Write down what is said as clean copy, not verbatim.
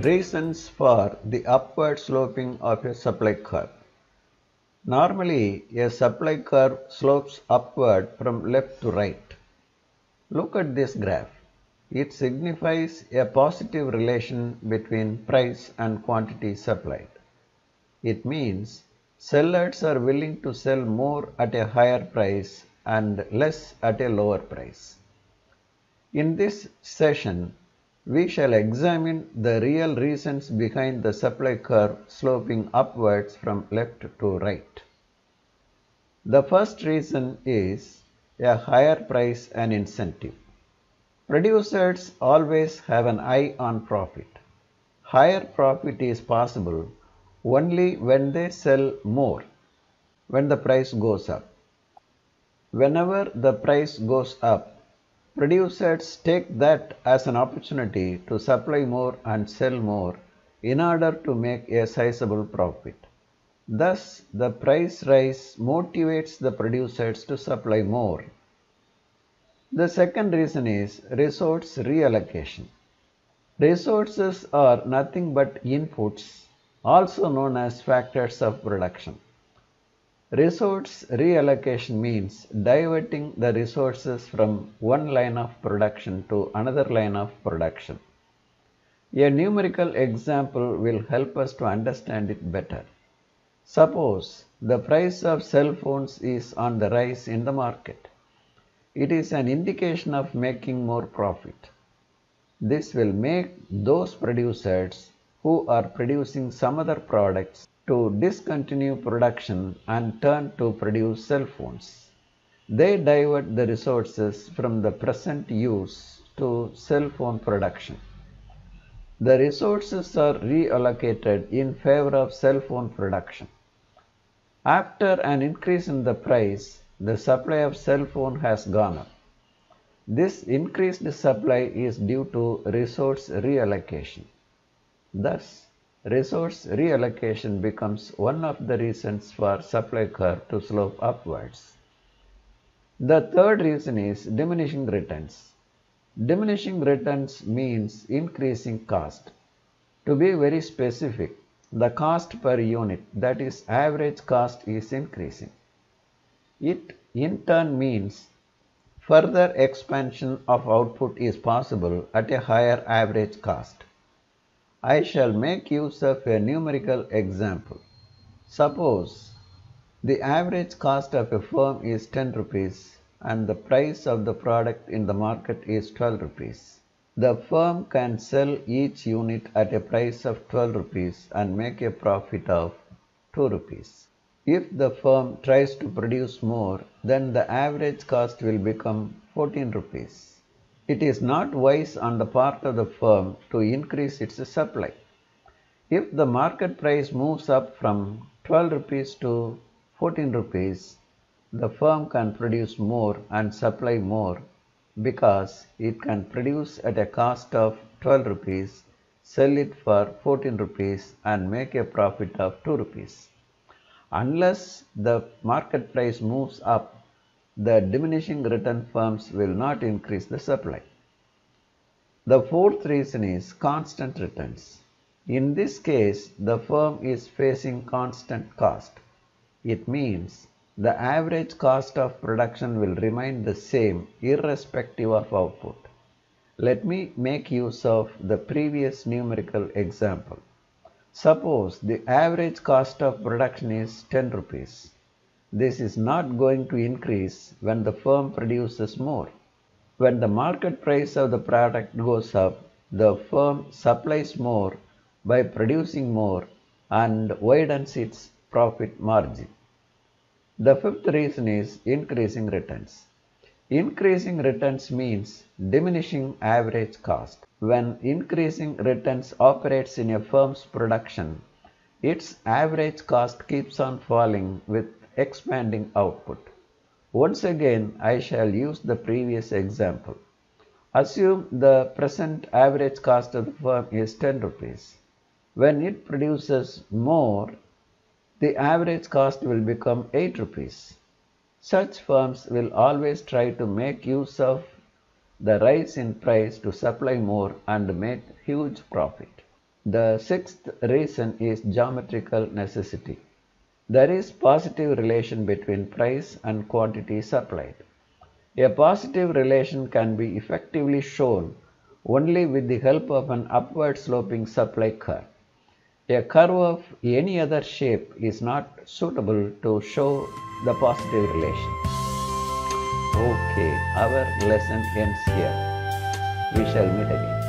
Reasons for the upward sloping of a supply curve. Normally, a supply curve slopes upward from left to right. Look at this graph. It signifies a positive relation between price and quantity supplied. It means sellers are willing to sell more at a higher price and less at a lower price. In this session, we shall examine the real reasons behind the supply curve sloping upwards from left to right. The first reason is a higher price and incentive. Producers always have an eye on profit. Higher profit is possible only when they sell more, when the price goes up. Whenever the price goes up, producers take that as an opportunity to supply more and sell more in order to make a sizable profit. Thus, the price rise motivates the producers to supply more. The second reason is resource reallocation. Resources are nothing but inputs, also known as factors of production. Resource reallocation means diverting the resources from one line of production to another line of production. A numerical example will help us to understand it better. Suppose the price of cell phones is on the rise in the market. It is an indication of making more profit. This will make those producers who are producing some other products to discontinue production and turn to produce cell phones. They divert the resources from the present use to cell phone production. The resources are reallocated in favor of cell phone production. After an increase in the price, the supply of cell phone has gone up. This increased supply is due to resource reallocation. Thus, resource reallocation becomes one of the reasons for supply curve to slope upwards. The third reason is diminishing returns. Diminishing returns means increasing cost. To be very specific, the cost per unit, that is average cost, is increasing. It in turn means further expansion of output is possible at a higher average cost. I shall make use of a numerical example. Suppose the average cost of a firm is 10 rupees and the price of the product in the market is 12 rupees. The firm can sell each unit at a price of 12 rupees and make a profit of 2 rupees. If the firm tries to produce more, then the average cost will become 14 rupees. It is not wise on the part of the firm to increase its supply. If the market price moves up from 12 rupees to 14 rupees, the firm can produce more and supply more because it can produce at a cost of 12 rupees, sell it for 14 rupees and make a profit of 2 rupees. Unless the market price moves up, the diminishing return firms will not increase the supply. The fourth reason is constant returns. In this case, the firm is facing constant cost. It means the average cost of production will remain the same irrespective of output. Let me make use of the previous numerical example. Suppose the average cost of production is 10 rupees. This is not going to increase when the firm produces more. When the market price of the product goes up, the firm supplies more by producing more and widens its profit margin. The fifth reason is increasing returns. Increasing returns means diminishing average cost. When increasing returns operates in a firm's production, its average cost keeps on falling with expanding output. Once again, I shall use the previous example. Assume the present average cost of the firm is 10 rupees. When it produces more, the average cost will become 8 rupees. Such firms will always try to make use of the rise in price to supply more and make huge profit. The sixth reason is geometrical necessity. There is positive relation between price and quantity supplied. A positive relation can be effectively shown only with the help of an upward sloping supply curve. A curve of any other shape is not suitable to show the positive relation. Okay, our lesson ends here. We shall meet again.